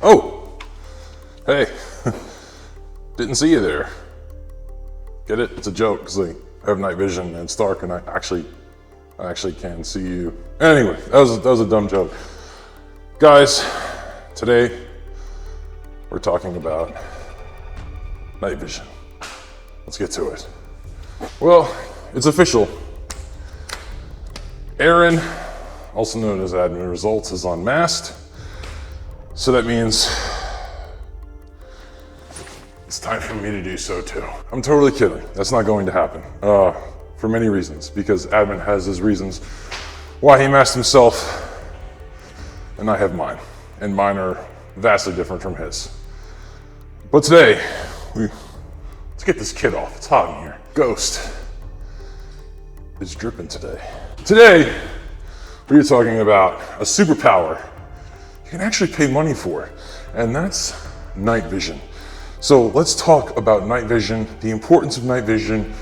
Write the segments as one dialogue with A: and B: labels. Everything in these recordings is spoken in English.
A: Oh, hey, didn't see you there. Get it? It's a joke because I have night vision and it's dark and I actually can see you. Anyway, that was a dumb joke. Guys, today we're talking about night vision. Let's get to it. Well, it's official. Aaron, also known as Admin Results, is unmasked. So that means it's time for me to do so too. I'm totally kidding. That's not going to happen for many reasons, because Admin has his reasons why he masked himself, and I have mine, and mine are vastly different from his. But today, let's get this kid off. It's hot in here. Ghost is dripping today. Today, we are talking about a superpower you can actually pay money for, and that's night vision. So let's talk about night vision, the importance of night vision,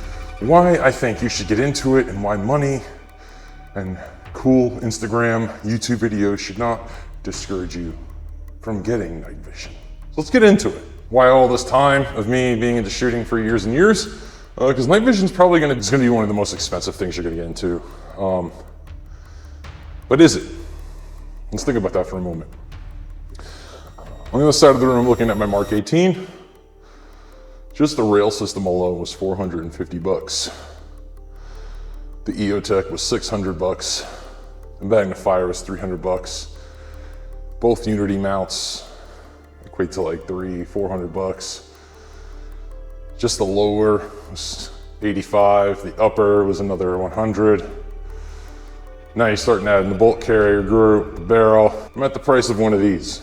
A: why I think you should get into it, and why money and cool Instagram, YouTube videos should not discourage you from getting night vision. So let's get into it. Why all this time of me being into shooting for years and years? Because night vision is probably gonna be one of the most expensive things you're gonna get into. But is it? Let's think about that for a moment. On the other side of the room, looking at my Mark 18, just the rail system alone was $450. The EOTech was $600. The magnifier was $300. Both Unity mounts equate to like $300-400. Just the lower was $85. The upper was another $100. Now you're starting adding the bolt carrier group, the barrel. I'm at the price of one of these,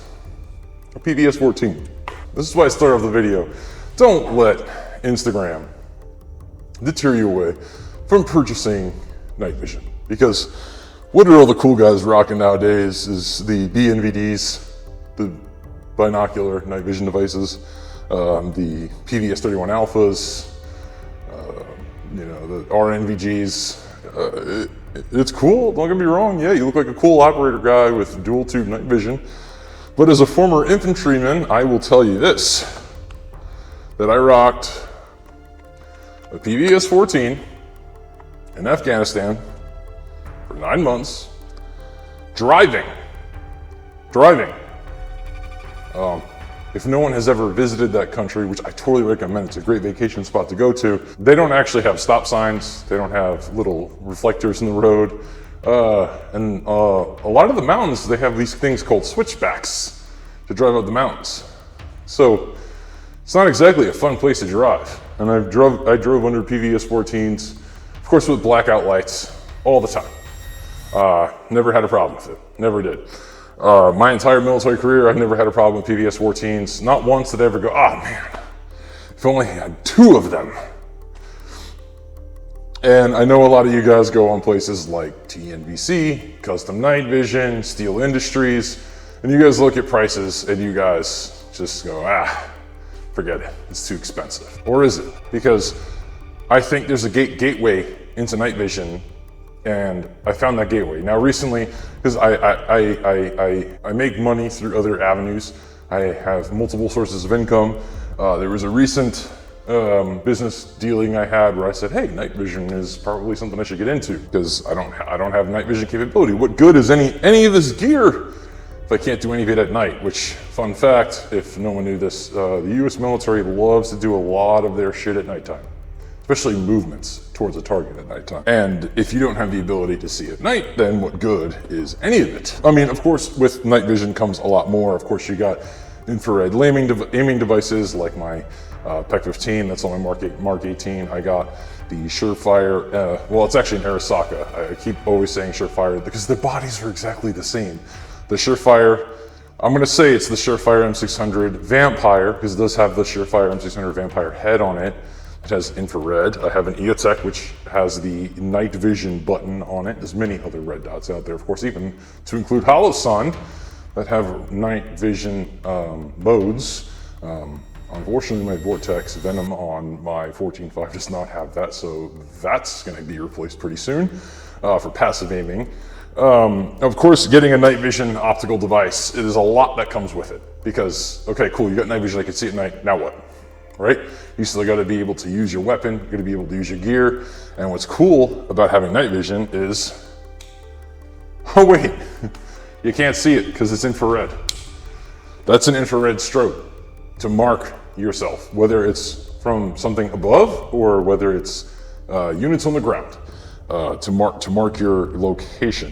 A: a PVS 14. This is why I started off the video. Don't let Instagram deter you away from purchasing night vision, because what are all the cool guys rocking nowadays is the BNVDs, the binocular night vision devices, the PVS 31 alphas, the RNVGs. It's cool, don't get me wrong. Yeah, you look like a cool operator guy with dual tube night vision. But as a former infantryman, I will tell you this, that I rocked a PVS 14 in Afghanistan for 9 months, driving. If no one has ever visited that country, which I totally recommend, it's a great vacation spot to go to, they don't actually have stop signs, they don't have little reflectors in the road, and a lot of the mountains, they have these things called switchbacks to drive up the mountains. So it's not exactly a fun place to drive. And I drove under PVS 14s, of course with blackout lights, all the time. Never had a problem with it, never did. My entire military career, I've never had a problem with PVS 14s. Not once did I ever go, man, if only I had 2 of them. And I know a lot of you guys go on places like TNVC, Custom Night Vision, Steel Industries, and you guys look at prices and you guys just go, forget it, it's too expensive. Or is it? Because I think there's a gateway into night vision, and I found that gateway. Now recently, because I make money through other avenues, I have multiple sources of income. There was a recent business dealing I had where I said, hey, night vision is probably something I should get into, because I don't have night vision capability. What good is any of this gear if I can't do any of it at night? Which, fun fact, if no one knew this, the US military loves to do a lot of their shit at nighttime, especially movements towards a target at nighttime. And if you don't have the ability to see at night, then what good is any of it? I mean, of course, with night vision comes a lot more. Of course, you got infrared aiming devices like my PEC 15, that's on my Mark 18. I got the Surefire, well, it's actually an Arasaka. I keep always saying Surefire because the bodies are exactly the same. The Surefire, I'm gonna say it's the Surefire M600 Vampire, because it does have the Surefire M600 Vampire head on it. It has infrared. I have an EOTech, which has the night vision button on it. There's many other red dots out there, of course, even to include HoloSun that have night vision modes. Unfortunately, my Vortex Venom on my 14.5 does not have that, so that's gonna be replaced pretty soon for passive aiming. Of course, getting a night vision optical device, it is a lot that comes with it because, okay, cool, you got night vision, I can see at night, now what, right? You still gotta be able to use your weapon, you gotta be able to use your gear, and what's cool about having night vision is, oh wait, you can't see it because it's infrared. That's an infrared strobe to mark yourself, whether it's from something above or whether it's units on the ground, to mark your location.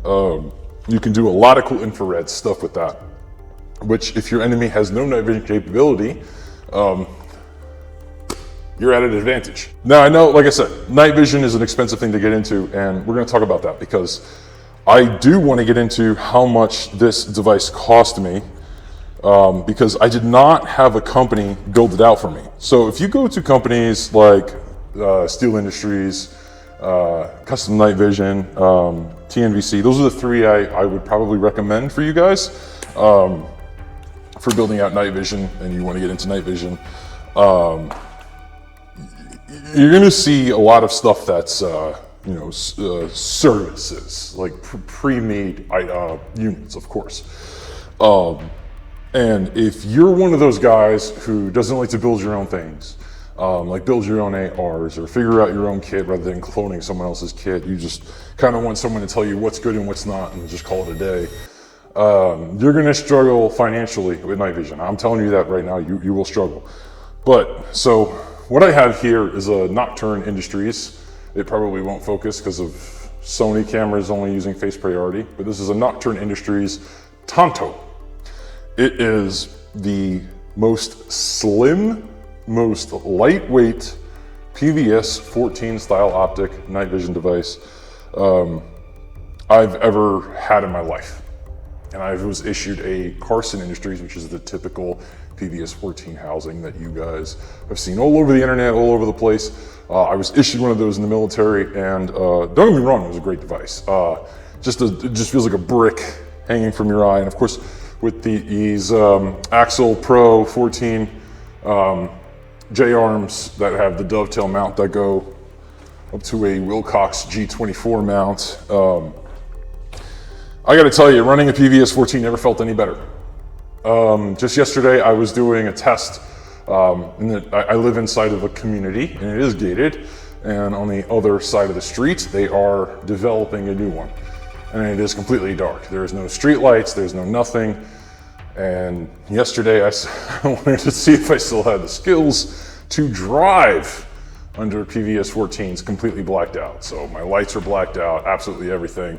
A: You can do a lot of cool infrared stuff with that, which if your enemy has no night vision capability, you're at an advantage. Now I know, like I said, night vision is an expensive thing to get into, and we're gonna talk about that because I do wanna get into how much this device cost me, because I did not have a company build it out for me. So if you go to companies like Steel Industries, Custom Night Vision, TNVC, those are the three I would probably recommend for you guys for building out night vision, and you want to get into night vision. You're going to see a lot of stuff that's services, like pre-made units, of course. And if you're one of those guys who doesn't like to build your own things, like build your own ARs or figure out your own kit rather than cloning someone else's kit, you just kind of want someone to tell you what's good and what's not and just call it a day, you're going to struggle financially with night vision. I'm telling you that right now, you will struggle. But so what I have here is a Nocturne Industries. It probably won't focus because of Sony cameras only using face priority, but this is a Nocturne Industries Tonto. It is the most slim, most lightweight PVS 14 style optic night vision device I've ever had in my life. And I was issued a Carson Industries, which is the typical PVS 14 housing that you guys have seen all over the internet, all over the place. I was issued one of those in the military, and don't get me wrong, it was a great device. It just feels like a brick hanging from your eye. And of course, with these Axel Pro 14 J-arms that have the dovetail mount that go up to a Wilcox G24 mount. I gotta tell you, running a PVS 14 never felt any better. Just yesterday, I was doing a test. I live inside of a community, and it is gated. And on the other side of the street, they are developing a new one. And it is completely dark. There is no street lights, there's no nothing. And yesterday I wanted to see if I still had the skills to drive under PVS 14s completely blacked out. So my lights are blacked out, absolutely everything.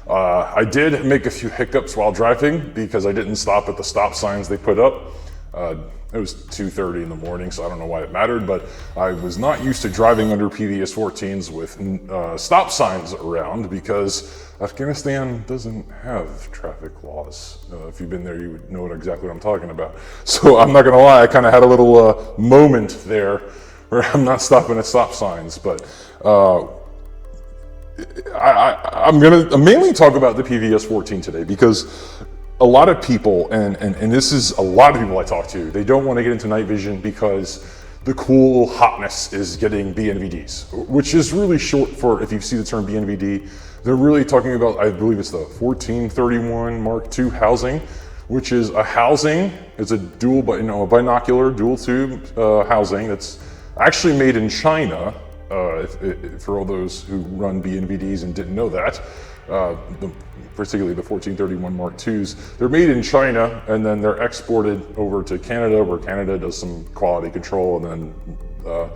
A: I did make a few hiccups while driving because I didn't stop at the stop signs they put up. It was 2:30 in the morning, so I don't know why it mattered, but I was not used to driving under PVS 14s with stop signs around because Afghanistan doesn't have traffic laws. If you've been there, you would know exactly what I'm talking about. So I'm not gonna lie, I kind of had a little moment there where I'm not stopping at stop signs, but I'm gonna mainly talk about the PVS 14 today because a lot of people, and this is a lot of people I talk to, they don't want to get into night vision because the cool hotness is getting BNVDs, which is really short for, if you see the term BNVD, they're really talking about, I believe it's the 1431 Mark II housing, which is a housing, it's a dual, a binocular dual tube housing that's actually made in China, for all those who run BNVDs and didn't know that. Particularly the 1431 Mark IIs, they're made in China and then they're exported over to Canada, where Canada does some quality control. And then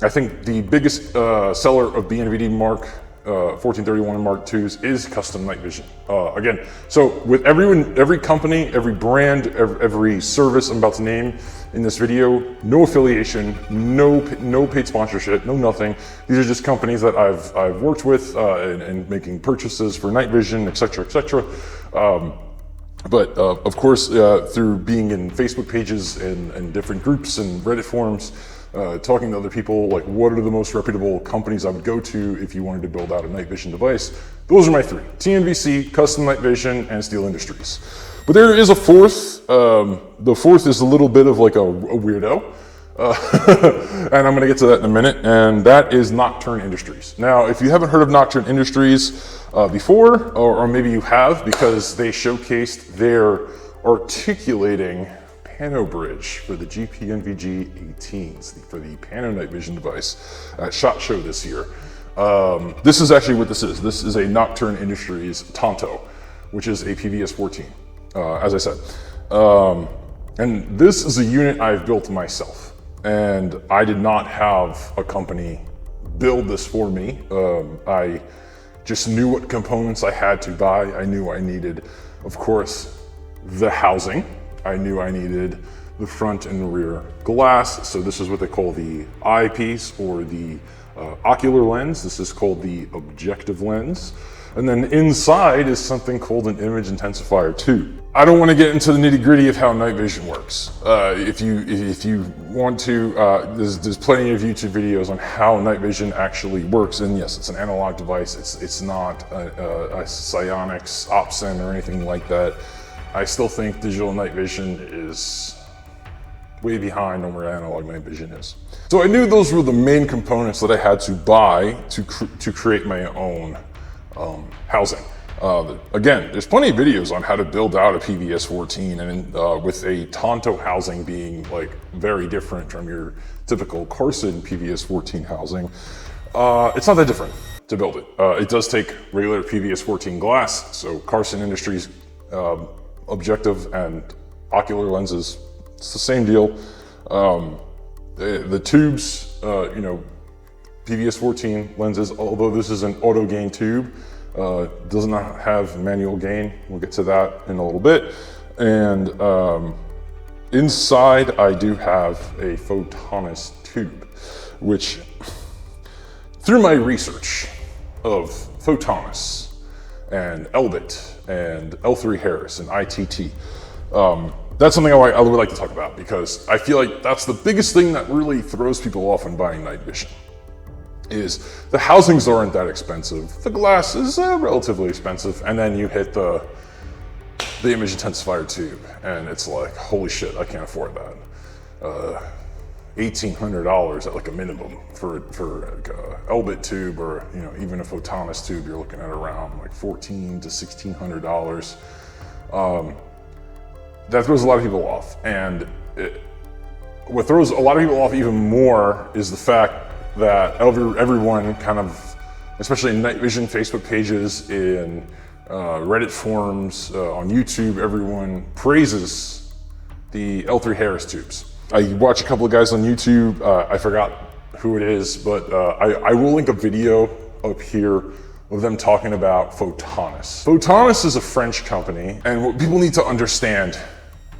A: I think the biggest seller of BNVD Mark 1431 Mark IIs is Custom Night Vision. Again, so with every company, every brand, every service I'm about to name in this video, no affiliation, no paid sponsorship, no nothing. These are just companies that I've worked with and making purchases for night vision, etc., etc. But of course, through being in Facebook pages and different groups and Reddit forums, talking to other people, like what are the most reputable companies I would go to if you wanted to build out a night vision device. Those are my three: TNVC, Custom Night Vision, and Steel Industries. But there is a fourth. The fourth is a little bit of like a weirdo. And I'm gonna get to that in a minute, and that is Nocturne Industries. Now, if you haven't heard of Nocturne Industries before, or maybe you have, because they showcased their articulating pano bridge for the GP-NVG 18s, for the Pano Night Vision device at SHOT Show this year. This is actually what this is. This is a Nocturne Industries Tonto, which is a PVS-14, as I said. And this is a unit I've built myself, and I did not have a company build this for me. I just knew what components I had to buy. I knew I needed, of course, the housing. I knew I needed the front and rear glass. So this is what they call the eyepiece, or the ocular lens. This is called the objective lens. And then inside is something called an image intensifier tube. I don't want to get into the nitty gritty of how night vision works. If you want to, there's plenty of YouTube videos on how night vision actually works. And yes, it's an analog device. It's not a psionics, opsin, or anything like that. I still think digital night vision is way behind on where analog night vision is. So I knew those were the main components that I had to buy to create my own housing. Again, there's plenty of videos on how to build out a PVS-14, and with a Tonto housing being like very different from your typical Carson PVS-14 housing, it's not that different to build it. It does take regular PVS-14 glass, so Carson Industries objective and ocular lenses, it's the same deal. The tubes, PVS-14 lenses, although this is an auto gain tube, does not have manual gain. We'll get to that in a little bit. And inside I do have a Photonis tube, which through my research of Photonis and Elbit and L3 Harris and ITT, that's something I would like to talk about, because I feel like that's the biggest thing that really throws people off in buying night vision. Is the housings aren't that expensive. The glass is relatively expensive, and then you hit the image intensifier tube, and it's like, holy shit, I can't afford that. $1,800 at like a minimum for like a Elbit tube, or even a Photonis tube. You're looking at around like $1,400 to $1,600. That throws a lot of people off, and what throws a lot of people off even more is the fact that everyone kind of, especially in night vision Facebook pages, in Reddit forums, on YouTube, everyone praises the L3 Harris tubes. I watch a couple of guys on YouTube, I forgot who it is, but I will link a video up here of them talking about Photonis. Photonis is a French company, and what people need to understand,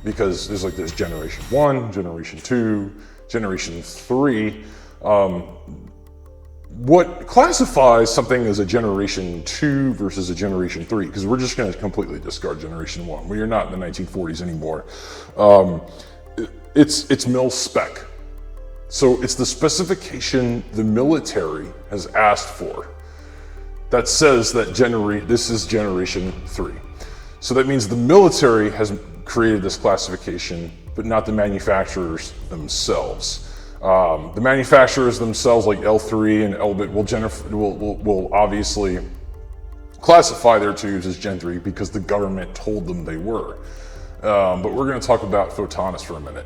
A: because there's like this generation 1, generation 2, generation 3, what classifies something as a generation 2 versus a generation 3, because we're just going to completely discard generation 1. We are not in the 1940s anymore. It's mil spec. So it's the specification the military has asked for that says that this is generation 3. So that means the military has created this classification, but not the manufacturers themselves. The manufacturers themselves, like L3 and Elbit, will obviously classify their tubes as Gen 3 because the government told them they were. But we're going to talk about Photonis for a minute,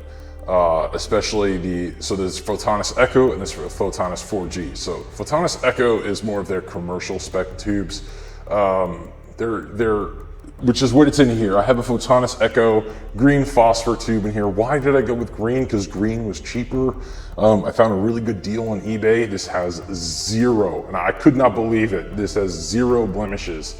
A: especially so there's Photonis Echo and there's Photonis 4G. So Photonis Echo is more of their commercial spec tubes. Which is what it's in here. I have a Photonis Echo green phosphor tube in here. Why did I go with green? Because green was cheaper. I found a really good deal on eBay. This has 0, and I could not believe it. This has 0 blemishes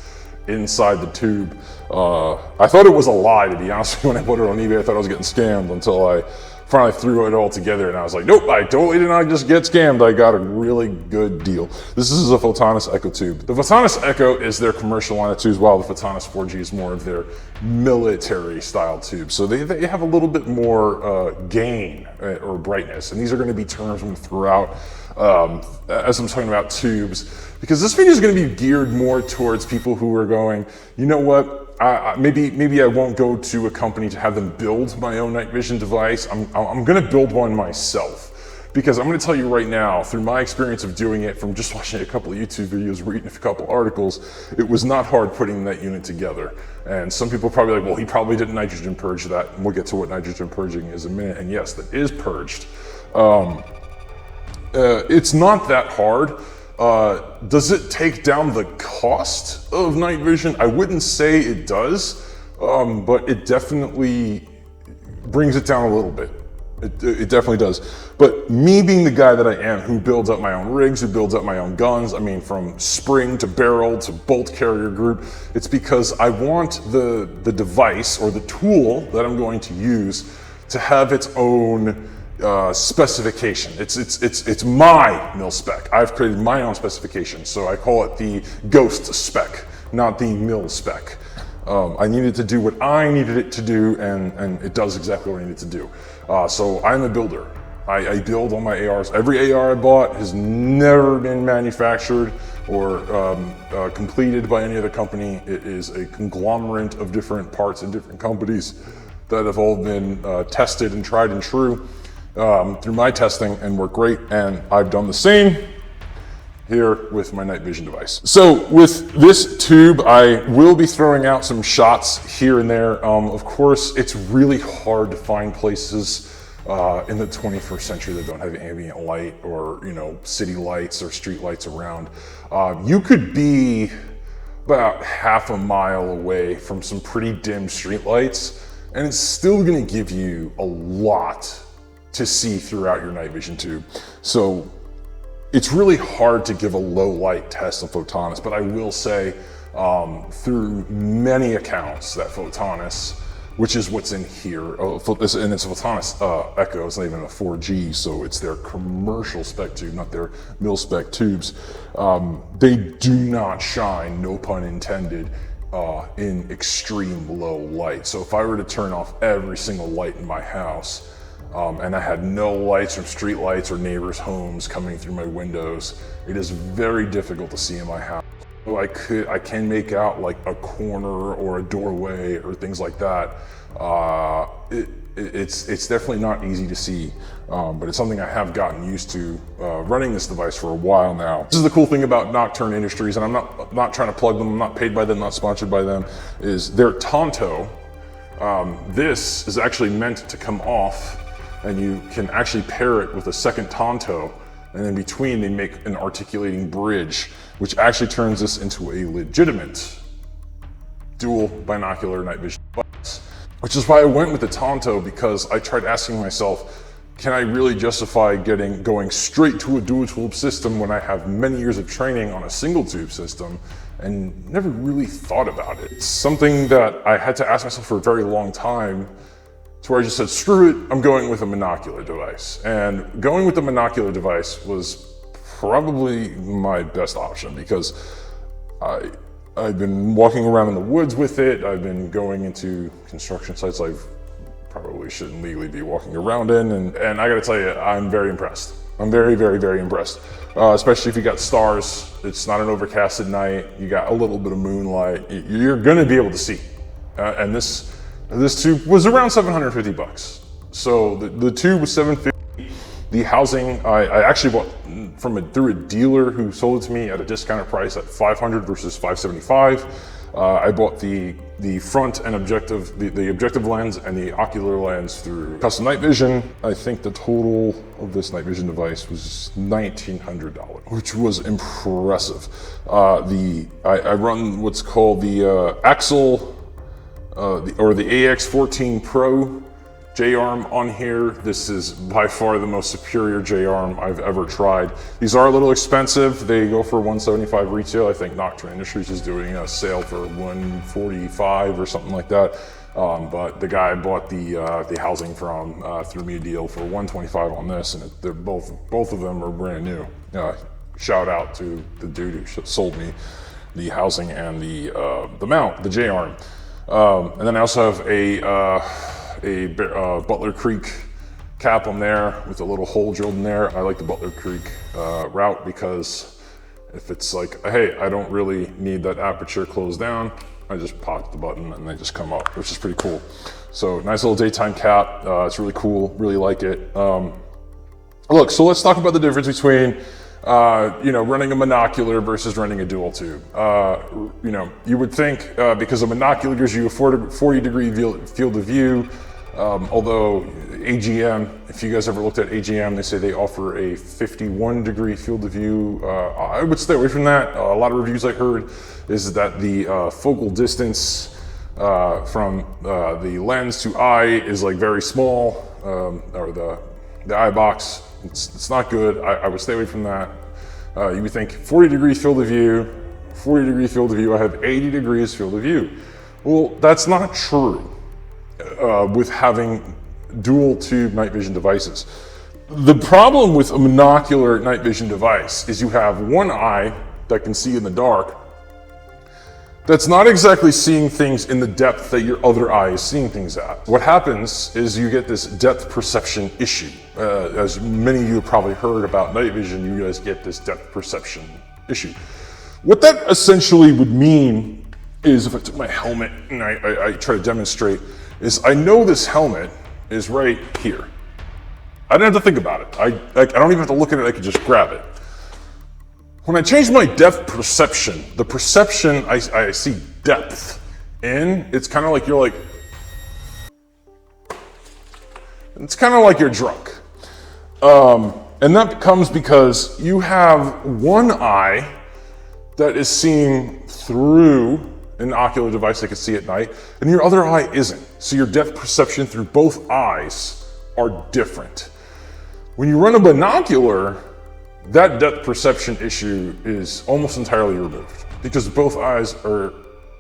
A: inside the tube. I thought it was a lie, to be honest with you. When I put it on eBay, I thought I was getting scammed until I finally threw it all together, and I was like, nope, I totally did not just get scammed. I got a really good deal. This is a Photonis Echo tube. The Photonis Echo is their commercial line of tubes, while the Photonis 4G is more of their military style tube. So they have a little bit more gain or brightness, and these are going to be terms I'm going to throw out as I'm talking about tubes, because this video is going to be geared more towards people who are going, you know what, maybe I won't go to a company to have them build my own night vision device. I'm gonna build one myself. Because I'm gonna tell you right now, through my experience of doing it, from just watching a couple of YouTube videos, reading a couple articles, it was not hard putting that unit together. And some people are probably like, well, he probably didn't nitrogen purge that. And we'll get to what nitrogen purging is in a minute. And yes, that is purged. It's not that hard. Does it take down the cost of night vision? I wouldn't say it does, but it definitely brings it down a little bit. It definitely does. But me being the guy that I am, who builds up my own rigs, who builds up my own guns, I mean, from spring to barrel to bolt carrier group, it's because I want the device or the tool that I'm going to use to have its own specification. It's my mil spec. I've created my own specification, so I call it the ghost spec, not the mil spec. I needed to do what I needed it to do, and it does exactly what I needed to do. So I'm a builder. I build all my ARs. Every AR I bought has never been manufactured or completed by any other company. It is a conglomerate of different parts and different companies that have all been tested and tried and true through my testing and work great. And I've done the same here with my night vision device. So with this tube, I will be throwing out some shots here and there. Of course, it's really hard to find places in the 21st century that don't have ambient light or, you know, city lights or street lights around. You could be about half a mile away from some pretty dim street lights, and it's still gonna give you a lot to see throughout your night vision tube. So it's really hard to give a low light test on Photonis, but I will say through many accounts that Photonis, which is what's in here, and it's a Photonis Echo, it's not even a 4G, so it's their commercial spec tube, not their mil spec tubes. They do not shine, no pun intended, in extreme low light. So if I were to turn off every single light in my house, and I had no lights from street lights or neighbors' homes coming through my windows, it is very difficult to see in my house. So I can make out like a corner or a doorway or things like that. It's definitely not easy to see, but it's something I have gotten used to running this device for a while now. This is the cool thing about Nocturne Industries, and I'm not trying to plug them, I'm not paid by them, not sponsored by them, is their Tonto. This is actually meant to come off, and you can actually pair it with a second Tonto, and in between they make an articulating bridge, which actually turns this into a legitimate dual binocular night vision device. Which is why I went with the Tonto, because I tried asking myself, can I really justify going straight to a dual tube system when I have many years of training on a single tube system, and never really thought about it. It's something that I had to ask myself for a very long time, to where I just said, screw it, I'm going with a monocular device. And going with the monocular device was probably my best option, because I've been walking around in the woods with it. I've been going into construction sites I probably shouldn't legally be walking around in. And I gotta tell you, I'm very impressed. I'm very, very, very impressed. Especially if you got stars, it's not an overcasted night, you got a little bit of moonlight, you're gonna be able to see. And this tube was around 750 bucks. So the tube was 750. The housing, I actually bought through a dealer who sold it to me at a discounted price at $500 versus $575. I bought the front and objective, the objective lens and the ocular lens through Custom Night Vision. I think the total of this night vision device was $1,900, which was impressive. I run what's called the Axle, or the AX14 Pro J-arm on here. This is by far the most superior J-arm I've ever tried. These are a little expensive. They go for $175 retail. I think Nocturne Industries is doing a sale for $145 or something like that. But the guy bought the housing from threw me a deal for $125 on this, and they're both of them are brand new. Shout out to the dude who sold me the housing and the mount, the J-arm. And then I also have a Butler Creek cap on there with a little hole drilled in there. I like the Butler Creek route, because if it's like, hey, I don't really need that aperture closed down, I just pop the button and they just come up, which is pretty cool. So nice little daytime cap. It's really cool, really like it. Look, so let's talk about the difference between running a monocular versus running a dual tube. You would think because a monocular gives you a 40-degree field of view, although AGM, if you guys ever looked at AGM, they say they offer a 51-degree field of view. I would stay away from that. A lot of reviews I heard is that the focal distance from the lens to eye is like very small, or the eye box. It's not good. I would stay away from that. You would think 40-degree field of view, 40-degree field of view, I have 80 degrees field of view. Well, that's not true with having dual tube night vision devices. The problem with a monocular night vision device is you have one eye that can see in the dark that's not exactly seeing things in the depth that your other eye is seeing things at. What happens is you get this depth perception issue. As many of you have probably heard about night vision, you guys get this depth perception issue. What that essentially would mean is, if I took my helmet and I try to demonstrate, is I know this helmet is right here. I don't have to think about it. I don't even have to look at it, I can just grab it. When I change my depth perception, the perception I see depth in, it's kind of like you're drunk. And that comes because you have one eye that is seeing through an ocular device that can see at night, and your other eye isn't. So your depth perception through both eyes are different. When you run a binocular, that depth perception issue is almost entirely removed because both eyes are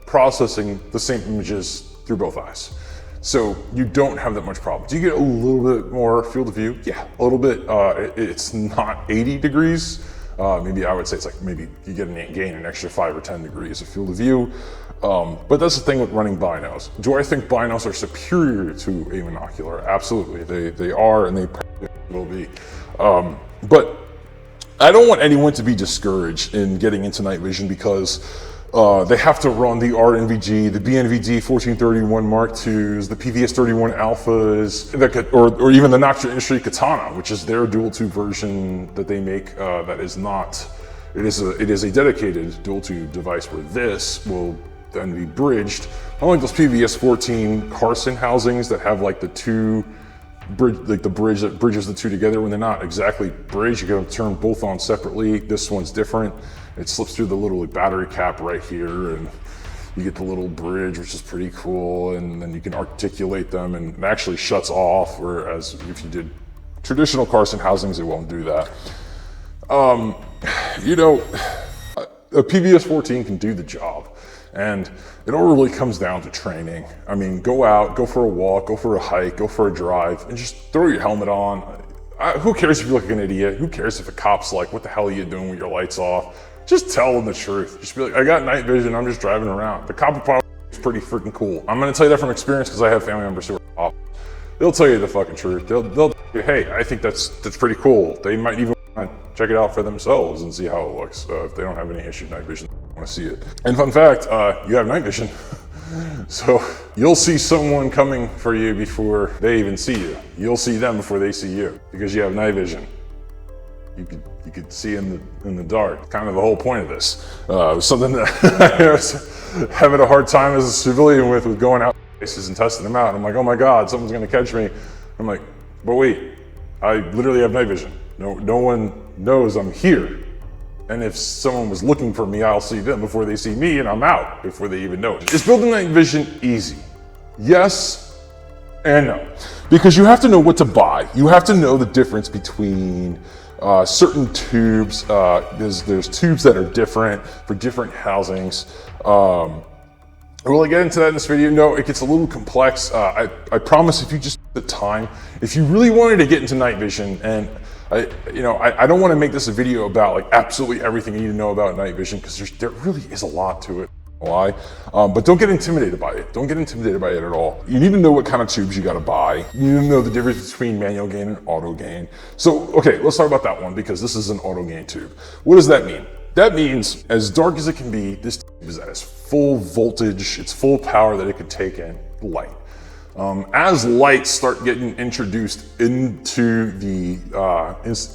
A: processing the same images through both eyes. So you don't have that much problem. Do you get a little bit more field of view? Yeah, a little bit. It's not 80 degrees. Maybe I would say it's like maybe you gain an extra 5 or 10 degrees of field of view. But that's the thing with running binos. Do I think binos are superior to a monocular? Absolutely, they are, and they probably will be. But I don't want anyone to be discouraged in getting into night vision because they have to run the RNVG, the BNVD 1431 Mark IIs, the PVS 31 Alphas, or even the Nocturne Industry Katana, which is their dual tube version that they make. That is not. It is a dedicated dual tube device where this will then be bridged. Unlike those PVS 14 Carson housings that have like the two bridge, like the bridge that bridges the two together. When they're not exactly bridged, you gotta turn both on separately. This one's different. It slips through the little battery cap right here, and you get the little bridge, which is pretty cool. And then you can articulate them, and it actually shuts off. Whereas if you did traditional Carson housings, it won't do that. A PVS 14 can do the job. And it all really comes down to training. I mean, go out, go for a walk, go for a hike, go for a drive, and just throw your helmet on. Who cares if you look like an idiot? Who cares if a cop's like, what the hell are you doing with your lights off? Just tell them the truth. Just be like, I got night vision, I'm just driving around. The cop will probably is pretty freaking cool. I'm gonna tell you that from experience because I have family members who are cops. They'll tell you the fucking truth. They'll tell you, hey, I think that's pretty cool. They might even check it out for themselves and see how it looks. If they don't have any issue with night vision, they want to see it. And fun fact, you have night vision. So you'll see someone coming for you before they even see you. You'll see them before they see you because you have night vision. You could see in the dark. Kind of the whole point of this. Something that I was having a hard time as a civilian with going out places and testing them out. I'm like, oh my God, someone's gonna catch me. I'm like, but wait, I literally have night vision. No one knows I'm here. And if someone was looking for me, I'll see them before they see me, and I'm out before they even know it. Is building night vision easy? Yes and no. Because you have to know what to buy. You have to know the difference between certain tubes. There's tubes that are different for different housings. Will I get into that in this video? No, it gets a little complex. I promise if you just take the time, if you really wanted to get into night vision, and I don't want to make this a video about like absolutely everything you need to know about night vision because there really is a lot to it. Why? But don't get intimidated by it. Don't get intimidated by it at all. You need to know what kind of tubes you got to buy. You need to know the difference between manual gain and auto gain. So, okay, let's talk about that one because this is an auto gain tube. What does that mean? That means, as dark as it can be, this tube is at its full voltage, its full power that it could take in light. As lights start getting introduced into the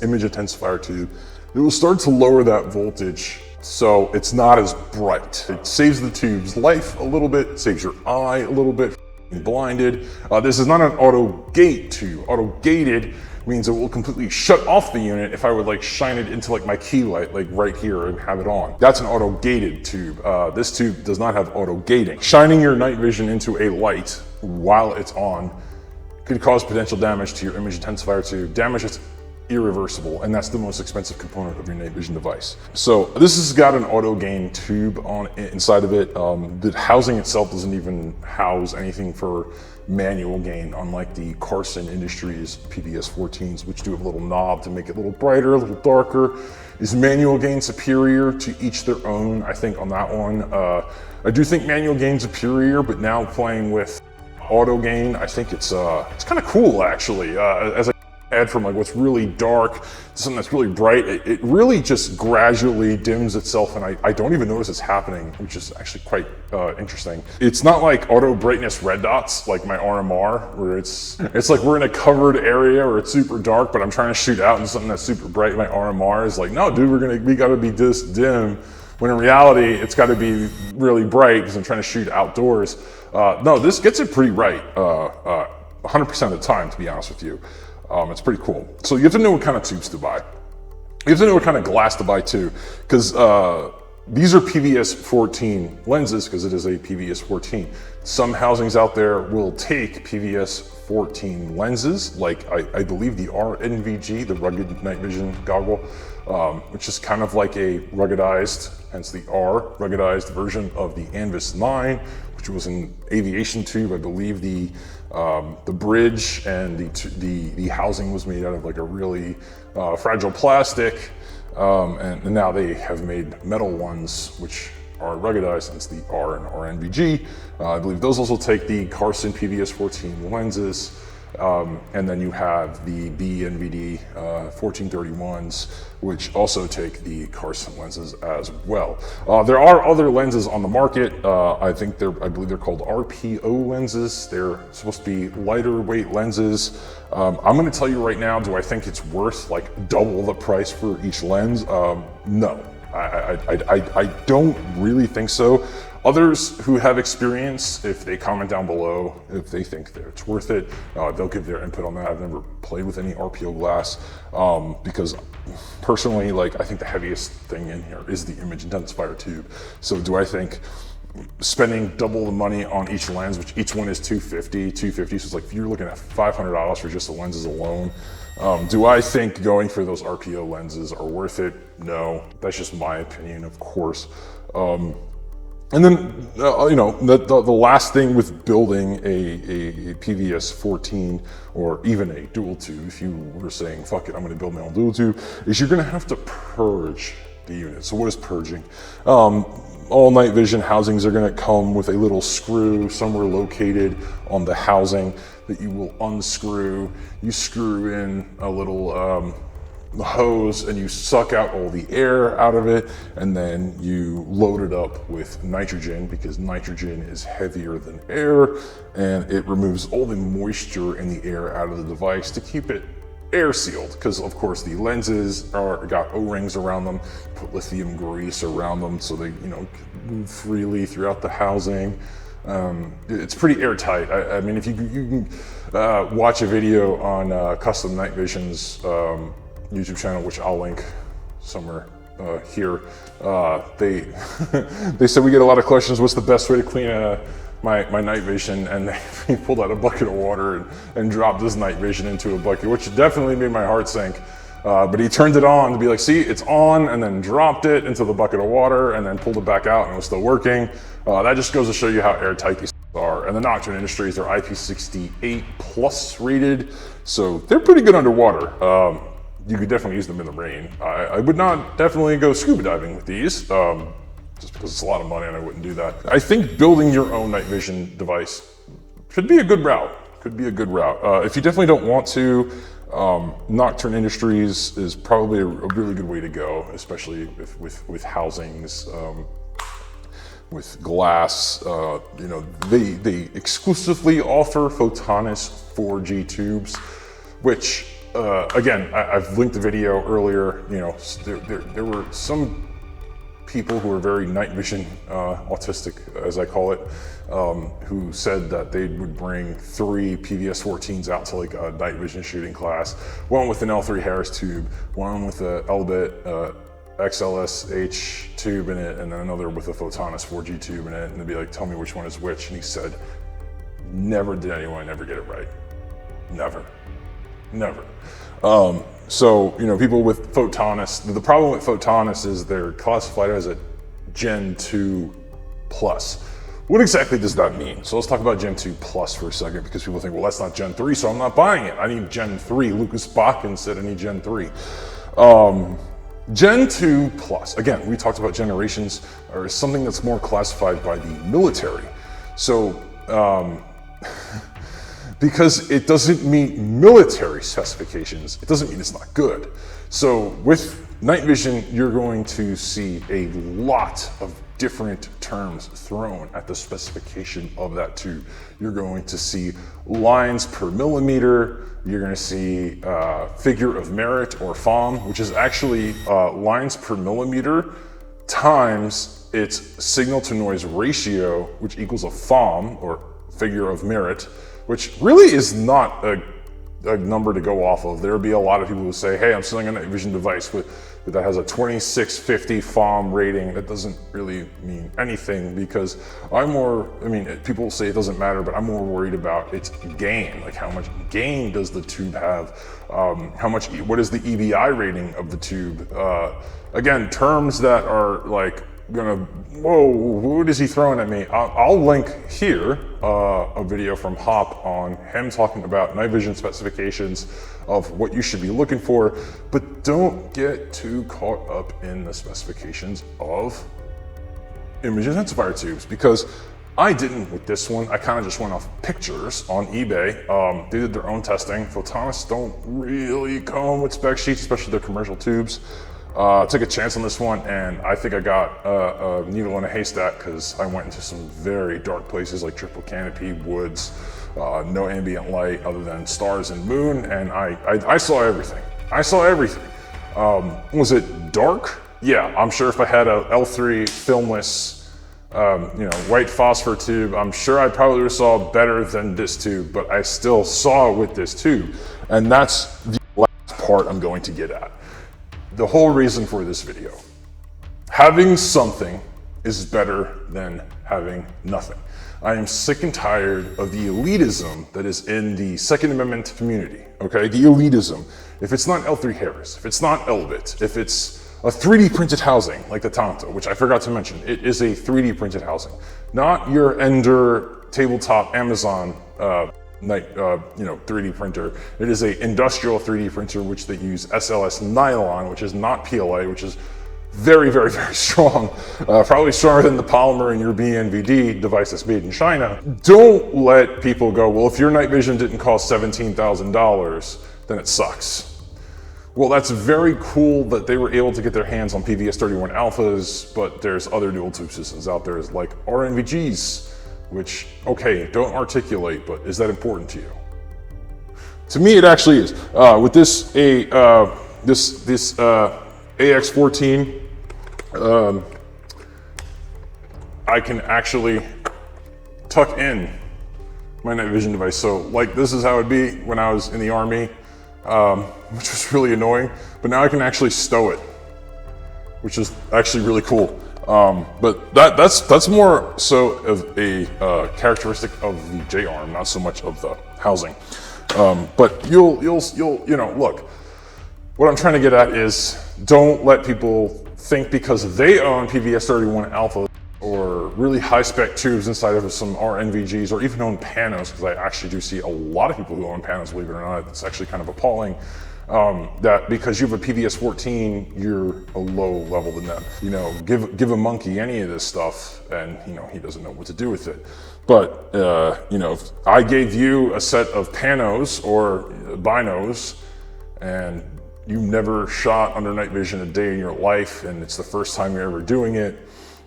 A: image intensifier tube, it will start to lower that voltage so it's not as bright. It saves the tube's life a little bit, saves your eye a little bit from blinded. This is not an auto gate tube. Auto gated means it will completely shut off the unit if I would like shine it into like my key light, like right here, and have it on. That's an auto gated tube. This tube does not have auto gating. Shining your night vision into a light while it's on could cause potential damage to your image intensifier tube. Damage that's irreversible, and that's the most expensive component of your night vision device. So this has got an auto gain tube on inside of it. The housing itself doesn't even house anything for manual gain, unlike the Carson Industries PVS 14s, which do have a little knob to make it a little brighter, a little darker. Is manual gain superior? To each their own, I think, on that one. I do think manual gain's superior, but now playing with auto gain, I think it's kind of cool actually. As I add from like what's really dark to something that's really bright, it really just gradually dims itself, and I don't even notice it's happening, which is actually quite interesting. It's not like auto brightness red dots like my RMR, where it's like we're in a covered area where it's super dark, but I'm trying to shoot out into something that's super bright. My RMR is like, no, dude, we gotta be this dim. When in reality, it's got to be really bright because I'm trying to shoot outdoors. No, this gets it pretty right 100% of the time, to be honest with you. It's pretty cool. So you have to know what kind of tubes to buy. You have to know what kind of glass to buy too, because these are PVS 14 lenses, because it is a PVS 14. Some housings out there will take PVS 14 lenses, like I believe the RNVG, the rugged night vision goggle, which is kind of like a ruggedized, hence the R, ruggedized version of the Anvis 9, which was an aviation tube. I believe the bridge and the housing was made out of like a really fragile plastic, and now they have made metal ones, which are ruggedized, hence the R and RNVG. I believe those also take the Carson PVS 14 lenses. And then you have the BNVD 1431s, which also take the Carson lenses as well. There are other lenses on the market. I believe they're called RPO lenses. They're supposed to be lighter weight lenses. I'm going to tell you right now, do I think it's worth like double the price for each lens? No, I don't really think so. Others who have experience, if they comment down below, if they think that it's worth it, they'll give their input on that. I've never played with any RPO glass because personally, like, I think the heaviest thing in here is the image intensifier tube. So do I think spending double the money on each lens, which each one is $250, so it's like if you're looking at $500 for just the lenses alone, do I think going for those RPO lenses are worth it? No, that's just my opinion, of course. And then, the last thing with building a PVS 14 or even a dual tube, if you were saying, fuck it, I'm gonna build my own dual tube, is you're gonna have to purge the unit. So what is purging? All night vision housings are gonna come with a little screw somewhere located on the housing that you will unscrew. You screw in a little hose and you suck out all the air out of it, and then you load it up with nitrogen, because nitrogen is heavier than air and it removes all the moisture in the air out of the device to keep it air sealed, because of course the lenses got O-rings around them, put lithium grease around them so they move freely throughout the housing. It's pretty airtight. I mean, if you can watch a video on Custom Night Vision's YouTube channel, which I'll link somewhere here. They said we get a lot of questions, what's the best way to clean my night vision? And they pulled out a bucket of water and dropped this night vision into a bucket, which definitely made my heart sink. But he turned it on to be like, see, it's on, and then dropped it into the bucket of water and then pulled it back out and it was still working. That just goes to show you how airtight these are. And the Nocturne Industries are IP68 plus rated, so they're pretty good underwater. You could definitely use them in the rain. I would not definitely go scuba diving with these, just because it's a lot of money and I wouldn't do that. I think building your own night vision device should be a good route. Could be a good route. If you definitely don't want to, Nocturne Industries is probably a really good way to go, especially with housings, with glass. You know, they exclusively offer Photonis 4G tubes, which again, I've linked the video earlier. You know, there were some people who are very night vision autistic, as I call it, who said that they would bring 3 PVS-14s out to like a night vision shooting class, one with an L3 Harris tube, one with a Elbit XLSH tube in it, and then another with a Photonis 4G tube in it, and they'd be like, tell me which one is which, and he said, never did anyone ever get it right. Never. So, you know, people with Photonis, the problem with Photonis is they're classified as a Gen 2 Plus. What exactly does that mean? So let's talk about Gen 2 Plus for a second, because people think, well, that's not Gen 3, so I'm not buying it. I need Gen 3. Lucas Bakken said I need Gen 3. Gen 2 Plus, again, we talked about generations, or something that's more classified by the military. So, because it doesn't meet military specifications, it doesn't mean it's not good. So with night vision, you're going to see a lot of different terms thrown at the specification of that tube. You're going to see lines per millimeter, you're going to see figure of merit, or FOM, which is actually lines per millimeter times its signal to noise ratio, which equals a FOM, or figure of merit, which really is not a number to go off of. There would be a lot of people who say, hey, I'm selling a night vision device that has a 2650 FOM rating. That doesn't really mean anything, because people say it doesn't matter, but I'm more worried about its gain. Like, how much gain does the tube have? What is the EBI rating of the tube? Again, terms that are like, whoa, what is he throwing at me? I'll link here a video from Hop on him talking about night vision specifications of what you should be looking for, but don't get too caught up in the specifications of image intensifier tubes, because I didn't with this one. I kind of just went off pictures on eBay. They did their own testing. Photonis don't really come with spec sheets, especially their commercial tubes. Took a chance on this one, and I think I got a needle in a haystack, because I went into some very dark places like triple canopy, woods, no ambient light other than stars and moon, and I saw everything. Was it dark? Yeah, I'm sure if I had a L3 filmless, white phosphor tube, I'm sure I probably saw better than this tube, but I still saw with this tube, and that's the last part I'm going to get at. The whole reason for this video. Having something is better than having nothing. I am sick and tired of the elitism that is in the Second Amendment community, okay? The elitism. If it's not L3 Harris, if it's not Elbit, if it's a 3D printed housing like the Tanto, which I forgot to mention, it is a 3D printed housing. Not your Ender tabletop Amazon 3D printer. It is a industrial 3D printer, which they use SLS nylon, which is not PLA, which is very, very, very strong. Probably stronger than the polymer in your BNVD device that's made in China. Don't let people go, well, if your night vision didn't cost $17,000, then it sucks. Well, that's very cool that they were able to get their hands on PVS-31 alphas, but there's other dual tube systems out there like RNVGs, which, okay, don't articulate, but is that important to you? To me, it actually is. With this AX14, I can actually tuck in my night vision device. So, like, this is how it'd be when I was in the Army, which was really annoying. But now I can actually stow it, which is actually really cool. But that's more so of a characteristic of the J-arm, not so much of the housing. But you'll look. What I'm trying to get at is, don't let people think because they own PVS-31 alpha or really high-spec tubes inside of some RNVGs, or even own panos, because I actually do see a lot of people who own panos, believe it or not. It's actually kind of appalling. That because you have a PVS-14, you're a low level than them. Give a monkey any of this stuff, and he doesn't know what to do with it. But if I gave you a set of panos or binos, and you never shot under night vision a day in your life, and it's the first time you're ever doing it,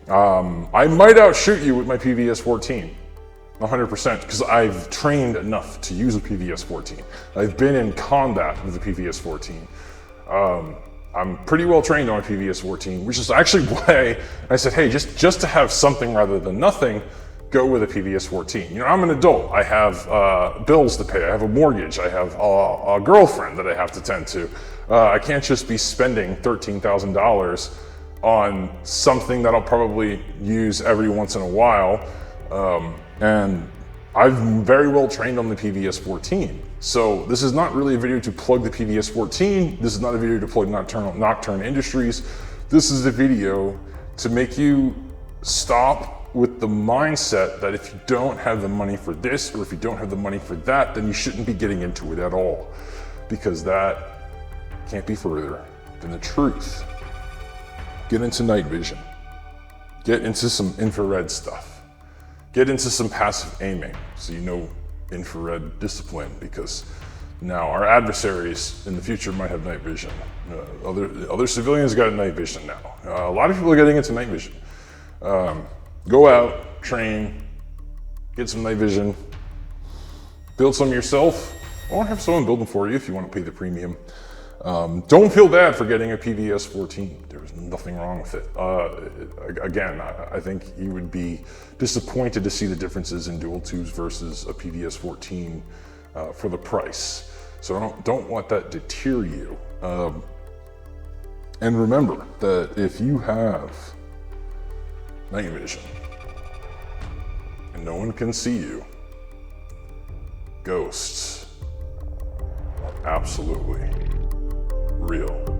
A: I might outshoot you with my PVS-14, 100%, because I've trained enough to use a PVS-14. I've been in combat with the PVS-14. I'm pretty well trained on a PVS-14, which is actually why I said, hey, just to have something rather than nothing, go with a PVS-14. You know, I'm an adult. I have bills to pay. I have a mortgage. I have a girlfriend that I have to tend to. I can't just be spending $13,000 on something that I'll probably use every once in a while. And I'm very well trained on the PVS-14. So this is not really a video to plug the PVS-14. This is not a video to plug Nocturne Industries. This is a video to make you stop with the mindset that if you don't have the money for this, or if you don't have the money for that, then you shouldn't be getting into it at all. Because that can't be further than the truth. Get into night vision. Get into some infrared stuff. Get into some passive aiming, so you know infrared discipline, because now our adversaries in the future might have night vision. Other civilians got night vision now. A lot of people are getting into night vision. Go out, train, get some night vision, build some yourself, or have someone build them for you if you want to pay the premium. Don't feel bad for getting a PVS-14. There's nothing wrong with it. Again, I think you would be disappointed to see the differences in dual tubes versus a PVS-14 for the price. So don't let that deter you. And remember that if you have night vision and no one can see you, ghosts are absolutely real.